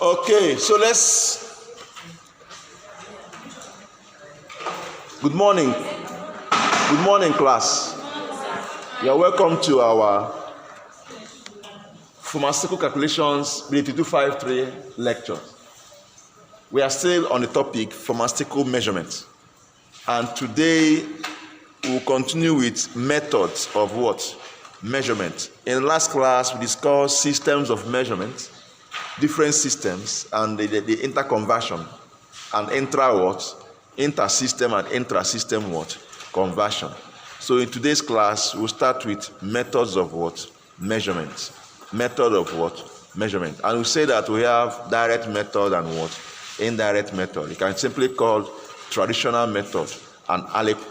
Okay, so let's. Good morning. Good morning, class. You're welcome to our pharmaceutical calculations 8253 lecture. We are still on the topic pharmaceutical measurement, and today we'll continue with methods of what? Measurement. In the last class, we discussed systems of measurement, different systems, and the interconversion and inter-system and intra-system what? Conversion. So in today's class, we'll start with methods of what? Measurement. Method of what? Measurement. And we'll say that we have direct method and what? Indirect method. You can simply call traditional method an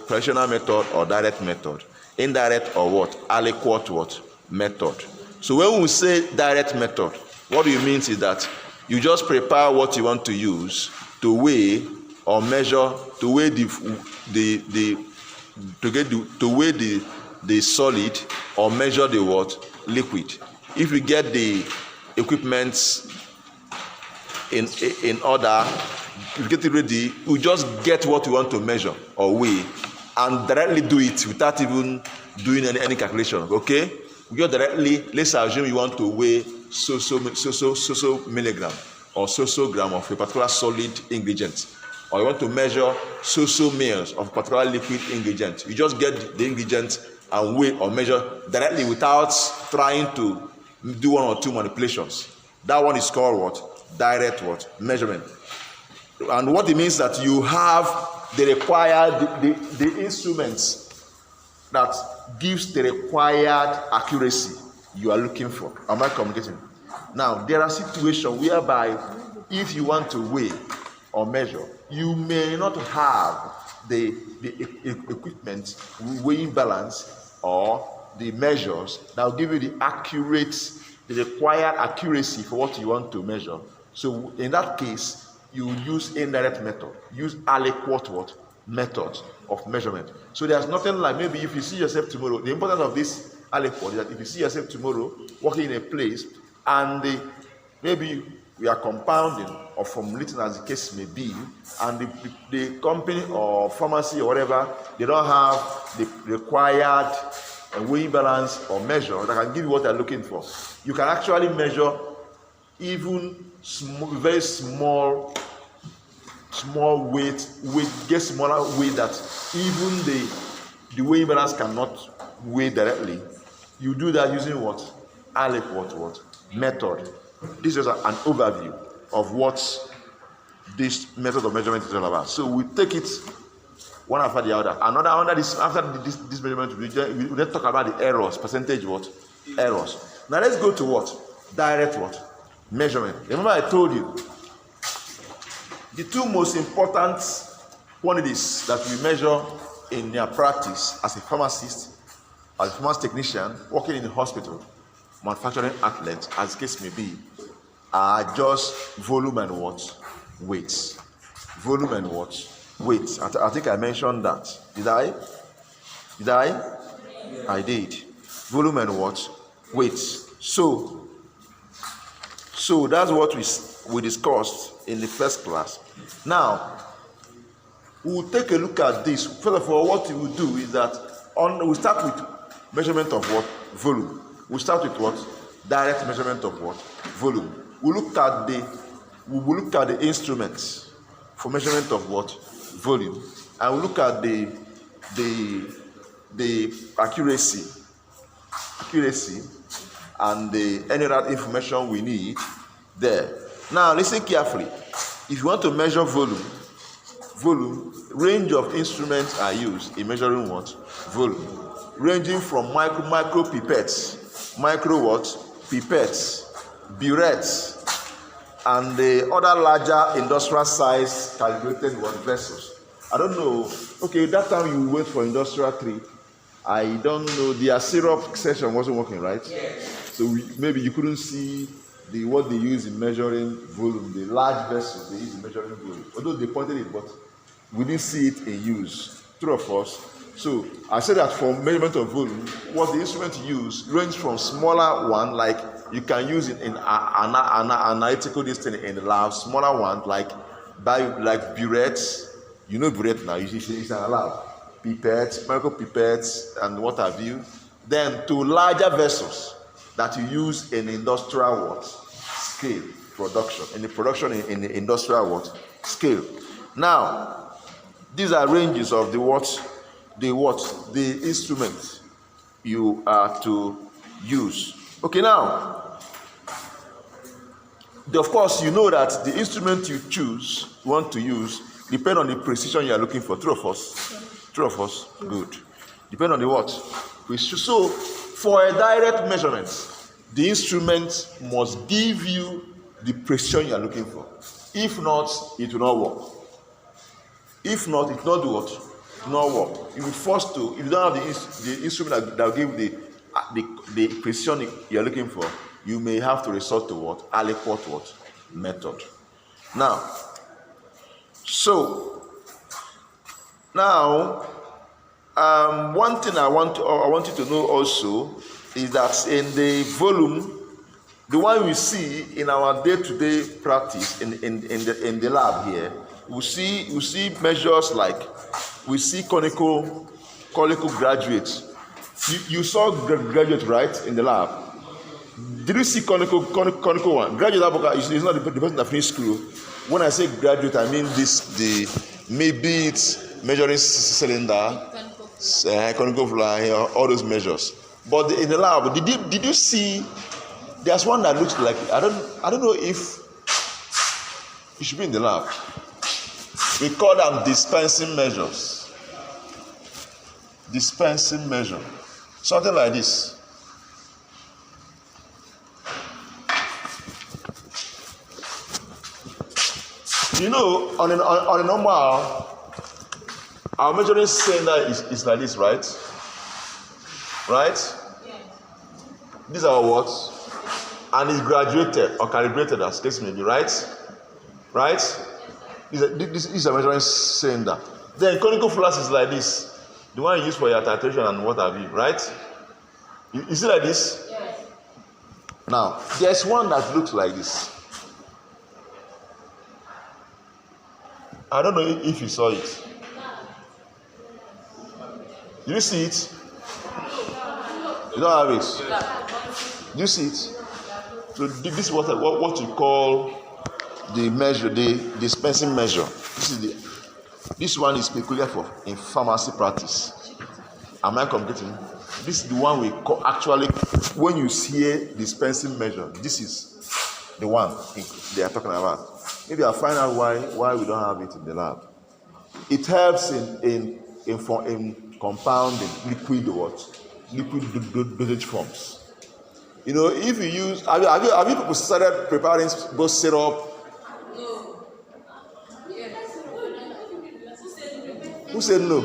traditional method or direct method. Indirect or what? Aliquot what? Method. So when we say direct method, what it means is that you just prepare what you want to use to weigh or measure, to weigh the solid or measure the what? Liquid. If you get the equipment in order, if you get it ready, you just get what you want to measure or weigh and directly do it without even doing any calculation. Okay? You just directly, let's assume you want to weigh so milligram or so gram of a particular solid ingredient, or you want to measure so mils of a particular liquid ingredient. You just get the ingredient and weigh or measure directly without trying to do one or two manipulations. That one is called what? Direct what? Measurement. And what it means that you have the required the instruments that gives the required accuracy you are looking for. Am I communicating? Now, there are situations whereby if you want to weigh or measure, you may not have the equipment, weighing balance, or the measures that will give you the required accuracy for what you want to measure. So in that case, you use indirect method, use aliquot what? Method of measurement. So there's nothing like, maybe if you see yourself tomorrow, the importance of this aliquot is that if you see yourself tomorrow working in a place and maybe we are compounding or formulating as the case may be, and the company or pharmacy or whatever, they don't have the required weighing balance or measure that can give you what they're looking for. You can actually measure even very small weight, get smaller weight that even the weighing balance cannot weigh directly. You do that using what? Aliquot what? Method. This is an overview of what this method of measurement is all about. So we take it one after the other. After this measurement, we then talk about the errors, percentage what? Errors. Now let's go to what? Direct what? Measurement. Remember I told you the two most important quantities that we measure in your practice as a pharmacist, as a pharmacy technician, working in the hospital, manufacturing outlet, as the case may be, are just volume and what? Weight. Volume and what? Weight. I think I mentioned that. Did I? I did. Volume and what? Weight. So that's what we discussed in the first class. Now, we'll take a look at this. First of all, what we will do is that we start with measurement of what? Volume. We start with what? Direct measurement of what? Volume. We will look at the instruments for measurement of what? Volume. And we look at the accuracy and any other information we need there. Now listen carefully. If you want to measure volume, range of instruments are used in measuring what? Volume. Ranging from micro pipettes, pipettes, burettes, and the other larger industrial size calibrated vessels. I don't know. Okay, that time you went for industrial trade. I don't know. The syrup section wasn't working, right? Yes. So maybe you couldn't see what they use in measuring volume. The large vessels they use in measuring volume. Although they pointed it, but we didn't see it in use. True of us. So I said that for measurement of volume, what the instrument used range from smaller one like you can use it in analytical this thing in the lab. Smaller ones like burettes. You know burette now. It's in a lab. Pipettes, micro pipettes, and what have you. Then to larger vessels that you use in industrial scale production. In the industrial scale. Now, these are ranges of the instrument you are to use. Okay, now, of course, you know that the instrument you want to use, depend on the precision you are looking for. True of us? Good. Depend on the what? So, for a direct measurement, the instrument must give you the precision you are looking for. If not, it will not work. If not, it will not do what? It will not work. You'll be forced to, if you don't have the instrument that will give the precision you are looking for, you may have to resort to what? Aliquot method. Now, one thing I want you to know also is that in the volume, the one we see in our day-to-day practice in the lab here, we see measures like we see conical graduates. You saw graduate, right, in the lab. Did you see conical one? Graduate is not the person that finished school. When I say graduate, I mean maybe it's measuring cylinder, conical fly, all those measures. But in the lab, did you see? There's one that looks like I don't know if it should be in the lab. We call them dispensing measures. Dispensing measure, something like this. You know, on a normal, our measuring cylinder is like this, right? Right? These are what? And it's graduated or calibrated, as case may be, right? Right? This is a measuring cylinder. Then conical flask is like this. The one you use for your titration and what have you, right? Is it like this? Yes. Now, there's one that looks like this. I don't know if you saw it. Do you see it? You don't have it. Do you see it? So this is what you call the measure, the dispensing measure. This one is peculiar for in pharmacy practice. Am I completing? This is the one we call actually when you hear dispensing measure. This is the one they are talking about. Maybe I'll find out why we don't have it in the lab. It helps in compounding liquid dosage forms. You know, if you use, have you people started preparing both syrup? No. Yes. Who said no?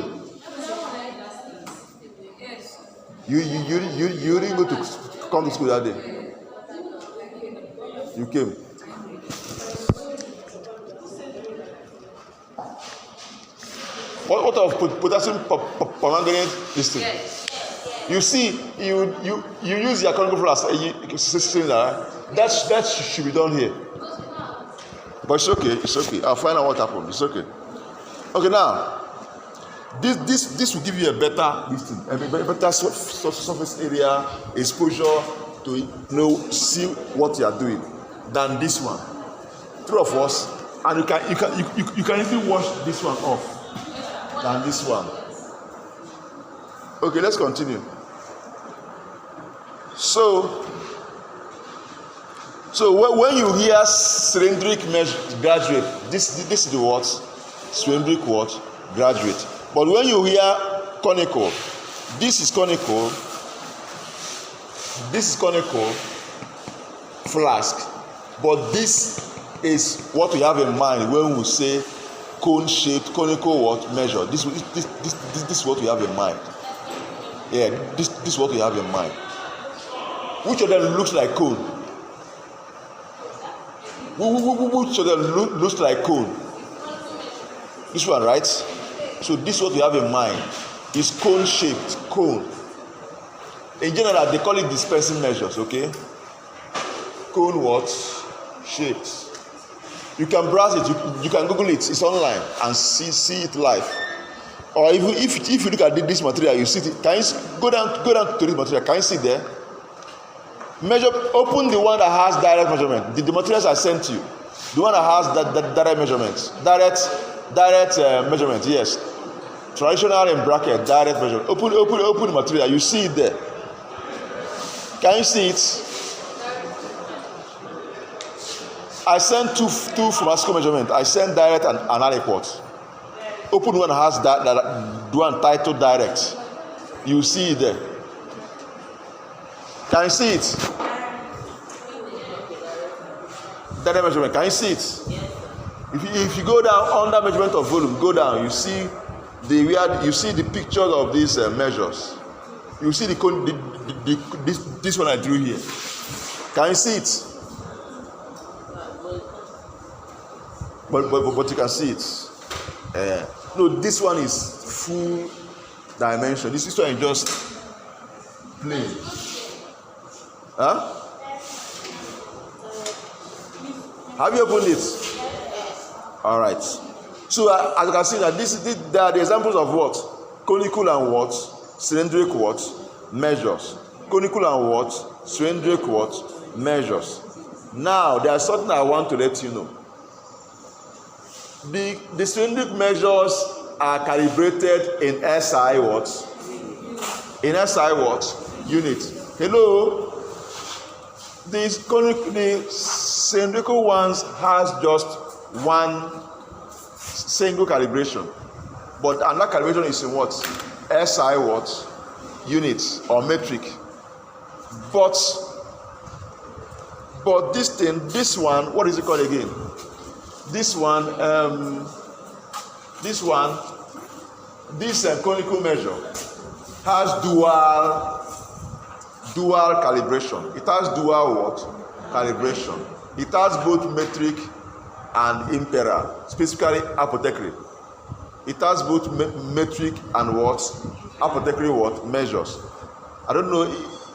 Yes. You didn't go to come to school that day. You came. What of potassium permanganate this thing? Yes. You see, you use your conical flask, that should be done here. But it's okay. I'll find out what happened. It's okay. Okay, now this will give you a better surface area exposure to see what you are doing than this one. True of us, and you can even wash this one off than this one. Okay, let's continue. So when you hear cylindric graduate, this is the what? Cylindric what? Graduate. But when you hear conical, this is conical flask. But this is what we have in mind when we say cone-shaped conical what measure. This is what we have in mind. Yeah, this is what we have in mind. Which of them looks like cone? Which of them looks like cone? This one, right? So this is what we have in mind. It's cone-shaped, cone. In general, they call it dispensing measures, okay? cone what? Shapes. You can browse it, you can Google it, it's online and see it live. Or if you look at this material, you see it. Can you go down to this material? Can you see there? Open the one that has direct measurement. The materials I sent you, the one that has that direct measurements, direct measurement. Yes, traditional in bracket, direct measurement. Open the material. You see it there. Can you see it? I sent two pharmaceutical measurement. I sent direct and adequate. Open one that has the one titled direct. You see it there. Can you see it? Direct measurement. Can you see it? If you go down under measurement of volume, go down. You see the pictures of these measures. You see this one I drew here. Can you see it? But you can see it. No, this one is full dimension. This one is just plain. Huh? Have you opened it? All right. So as you can see that there are the examples of what? Conical and what? Cylindric what? Measures. Conical and what? Cylindric what? Measures. Now there is something I want to let you know. The cylindric measures are calibrated in SI what? In SI what? Unit. Hello? The cylindrical ones has just one single calibration. But another calibration is in what? SI what? Units or metric. But this one, what is it called again? This conical measure has dual calibration. It has dual what? Calibration. It has both metric and imperial, specifically apothecary. It has both metric and what? Apothecary what? Measures. I don't know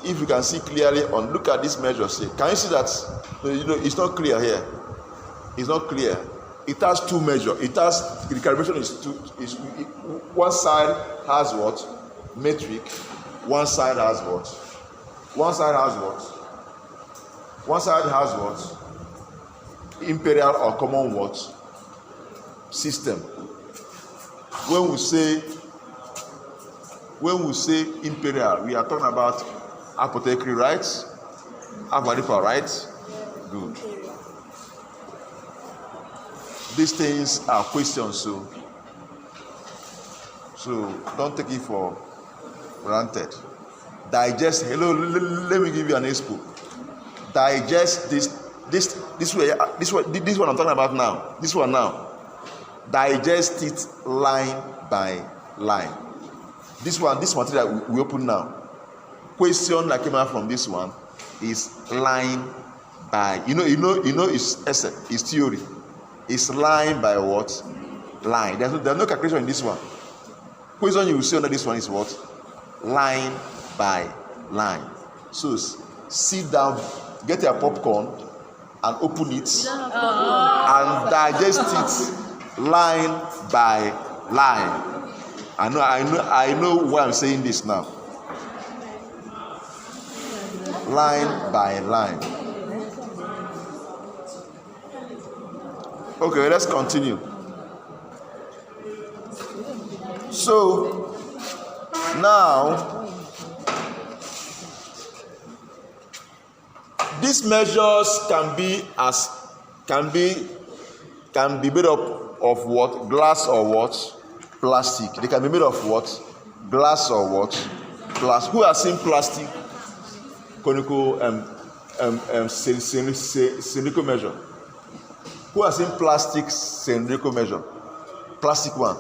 if you can see clearly on. Look at this measure. Say, can you see that? It's not clear here. It's not clear. It has two measures. It has the calibration is one side has what? Metric. One side has what? One side has what? One side has what? Imperial or common what? System. When we say imperial, we are talking about apothecary, right? Apothecary, right? Good. These things are questions, so don't take it for granted. Digest. Hello, let me give you an expo. Digest this one I'm talking about now. This one now. Digest it line by line. This material we open now. Question that came out from this one is line by. You know it's essay, it's theory. It's line by what? Line. There's no calculation in this one. Question you will see under this one is what? Line by line. So sit down, get your popcorn, and open it and digest it line by line. I know why I'm saying this now. Line by line. Okay, let's continue. So now these measures can be made up of what? Glass or what? Plastic. They can be made of what? Glass or what? Plastic. Who has seen plastic conical cylindrical measure? Who has seen plastic cylindrical measure? Plastic one.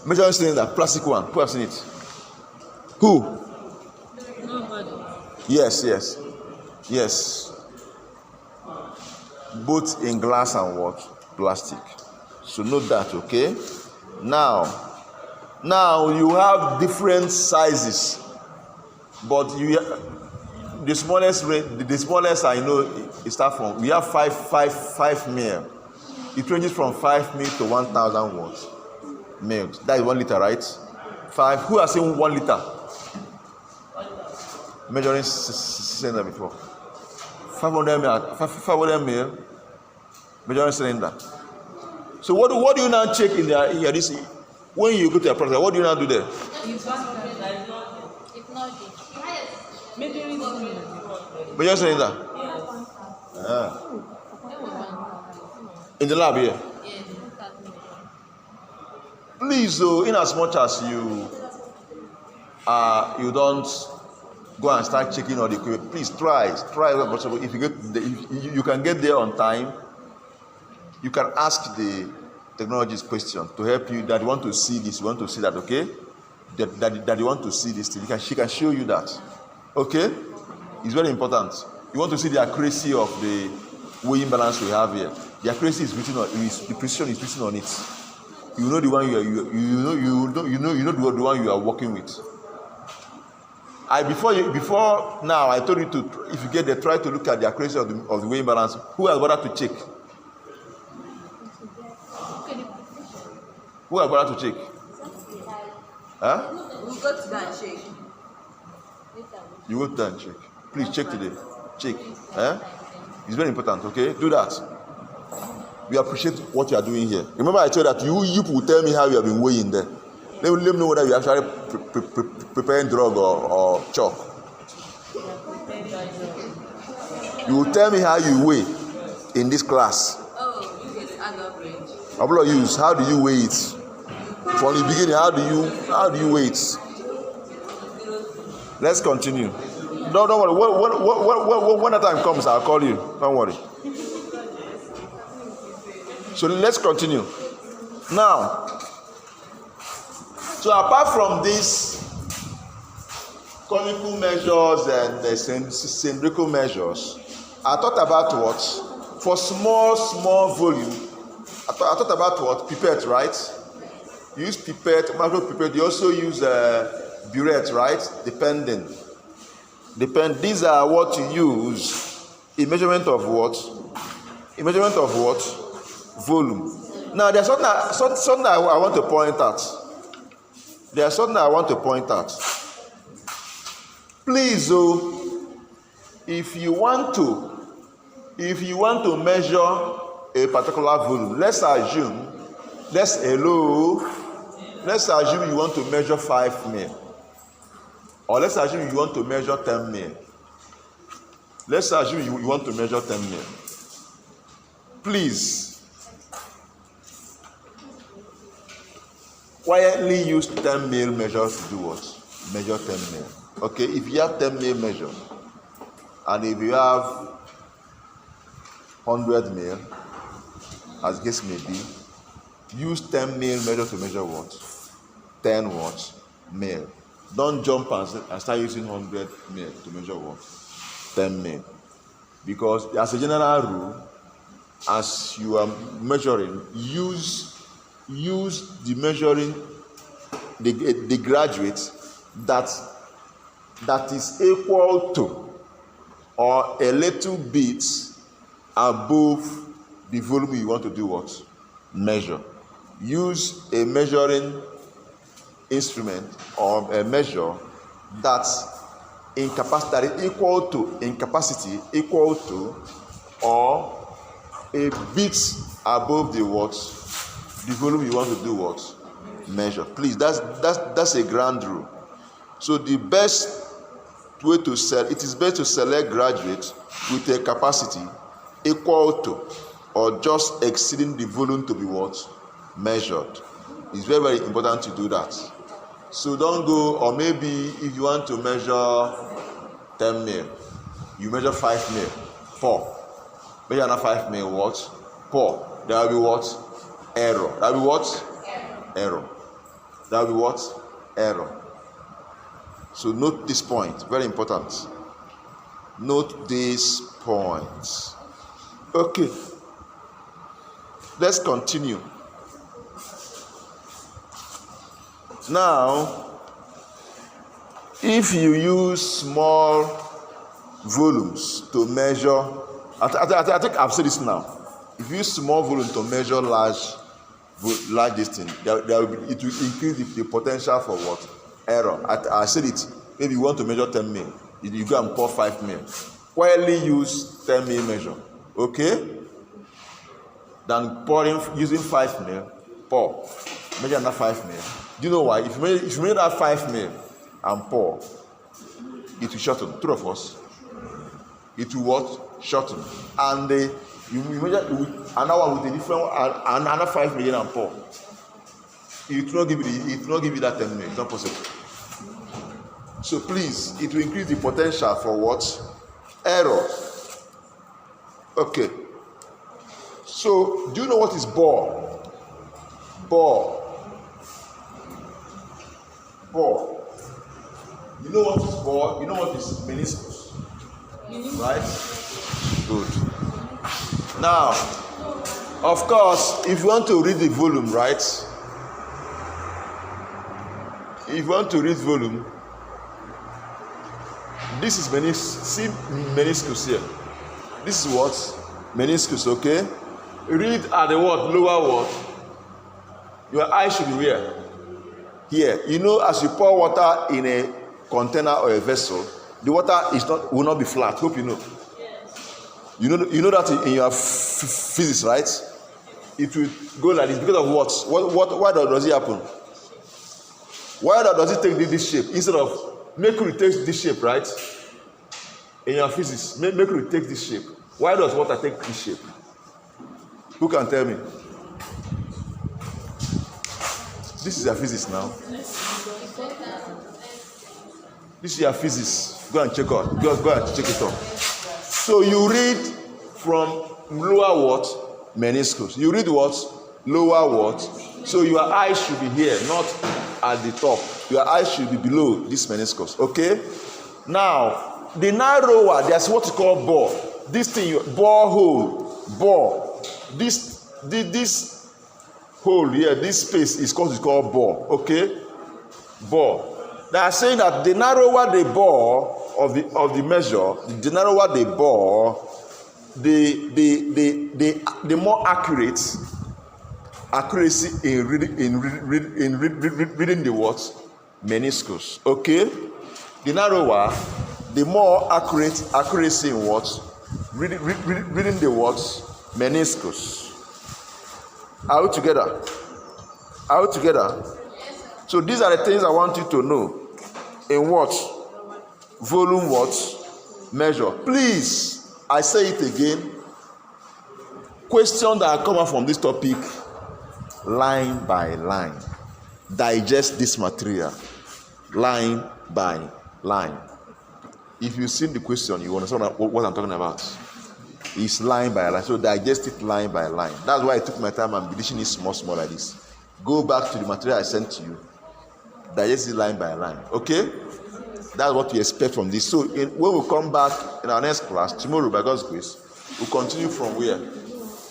Measuring cylinder, plastic one. Who has seen it? Who? Nobody. Yes. Both in glass and what? Plastic. So note that, okay? Now you have different sizes, but the smallest I know it start from, we have 5 mil. It ranges from 5 mil to 1,000 watts mil. That is 1 liter, right? 5. Who has seen 1 liter? Measuring cylinder before. 500 mil measuring cylinder. So what do you now check in there? This when you go to a product, what do you now do there? Measuring cylinder. In the lab here. Please, in as much as you don't go and start checking all the equipment, please try as possible. If you can get there on time, you can ask the technologist question to help you, that you want to see this, you want to see that, okay? That you want to see this thing. She can show you that. Okay? It's very important. You want to see the accuracy of the weighing balance we have here. The accuracy is written on, the precision is written on it. You know the one you know the one you are working with. Before now, I told you to, if you get there, try to look at the accuracy of the weighing balance. Who has bothered to check? Who has bothered to check? Huh? We'll go to that and check. You go to that and check. Please check today. Check. It's very important, okay? Do that. We appreciate what you are doing here. Remember I told you that you will tell me how you have been weighing there. Let me know whether you are actually preparing drug or chalk. You will tell me how you weigh in this class. Oh, you get another range. How do you weigh it? From the beginning, how do you weigh it? Let's continue. Don't worry. When the time comes, I'll call you. Don't worry. So let's continue. Now, so apart from these conical measures and cylindrical measures, I thought about what? For small volume, I thought about what? Pipette, right? You use pipette, micro pipette. You also use burette, right? Depending. These are what you use in measurement of what? Volume. Now, there's something I want to point out. Please, if you want to measure a particular volume, let's assume you want to measure 5 mil, or let's assume you want to measure 10 mil. Let's assume you want to measure 10 mil. Please, quietly use 10 mil measures to do what? Measure 10 mil. Okay, if you have 10 mil measure, and if you have 100 mil, as case may be, use 10 mil measure to measure what? 10 what? Mil. Don't jump and start using 100 mil to measure what? 10 mil. Because as a general rule, as you are measuring, use the measuring the graduate that is equal to or a little bit above the volume you want to do what? Measure. Use a measuring instrument or a measure that in capacity equal to or a bit above the what? The volume you want to do what? Measure. Please, that's a grand rule. So the best way to it is best to select graduates with a capacity equal to or just exceeding the volume to be what? Measured. It's very, very important to do that. So don't go, or maybe if you want to measure 10 mil, you measure 5 mil, pour. Measure another 5 mil, what? Pour. There will be what? Error. That will be what? Error. That will be what? Error. So note this point. Very important. Note this point. Okay. Let's continue. Now, if you use small volumes to measure. I think I've said this now. If you use small volume to measure large distance, it will increase the potential for what? Error. I said it. Maybe you want to measure 10 mil, you go and pour 5 mil. Quietly use 10 mil measure, okay? Than using 5 mil, pour. Measure another 5 mil. Do you know why? If you measure that 5 mil and pour, it will shorten. True of us. It will what? Shorten. And you measure another one with a different another 5 million and pour. It will not give you that 10 mil. It's not possible. So please, it will increase the potential for what? Error. Okay. So, do you know what is bore? Bore. Bore. You know what is bore? You know what is meniscus? Right? Good. Now, of course, if you want to read the volume, right? If you want to read volume, this is meniscus. See meniscus here. This is what? Meniscus, okay? Read at the what? Lower what? Your eye should be where? Here. You know, as you pour water in a container or a vessel, the water will not be flat. Hope you know. Yes. You know that in your physics, right? It will go like this because of what? Why does it happen? Why does it take this shape instead of mercury takes this shape, right? In your physics, mercury takes this shape. Why does water take this shape? Who can tell me? This is your physics now. This is your physics. Go and check out. Go and check it out. So you read from lower what? Meniscus. You read what? Lower what? So your eyes should be here, not at the top. Your eyes should be below this meniscus. Okay? Now, the narrower, there's what you call bore. This thing, borehole, bore. This hole here, this space is called bore. Okay? Bore. They are saying that the narrower the bore of the measure, the narrower the bore, the more accuracy in reading the what? Meniscus. Okay? The narrower, the more accuracy in what? Reading the what? Meniscus. Are we together? Are we together? So these are the things I want you to know. In what? Volume what? Measure. Please, I say it again. Questions that are coming from this topic, line by line. Digest this material, line by line. If you see the question, you understand what I'm talking about. It's line by line. So digest it line by line. That's why I took my time and dishing it small like this. Go back to the material I sent to you. Digest it line by line. Okay? That's what we expect from this. So when we come back in our next class, tomorrow by God's grace, we'll continue from where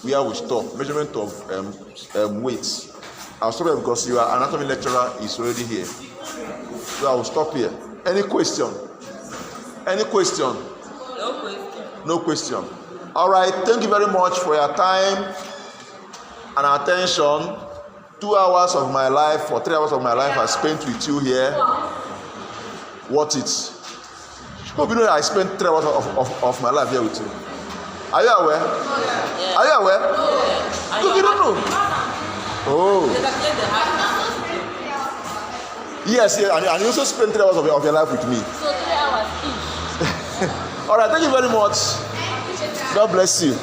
we stop. Measurement of weights. I'll stop here because your anatomy lecturer is already here. So I will stop here. Any question? Any question? No question. No question. All right. Thank you very much for your time and attention. 2 hours of my life or 3 hours of my life I spent with you here. What it? Hope you know that I spent 3 hours of my life here with you. Are you aware? Yeah. Are you aware? Yeah. You don't know. Oh. Yes, and you also spent 3 hours of your life with me. So 3 hours each. All right, thank you very much. God bless you.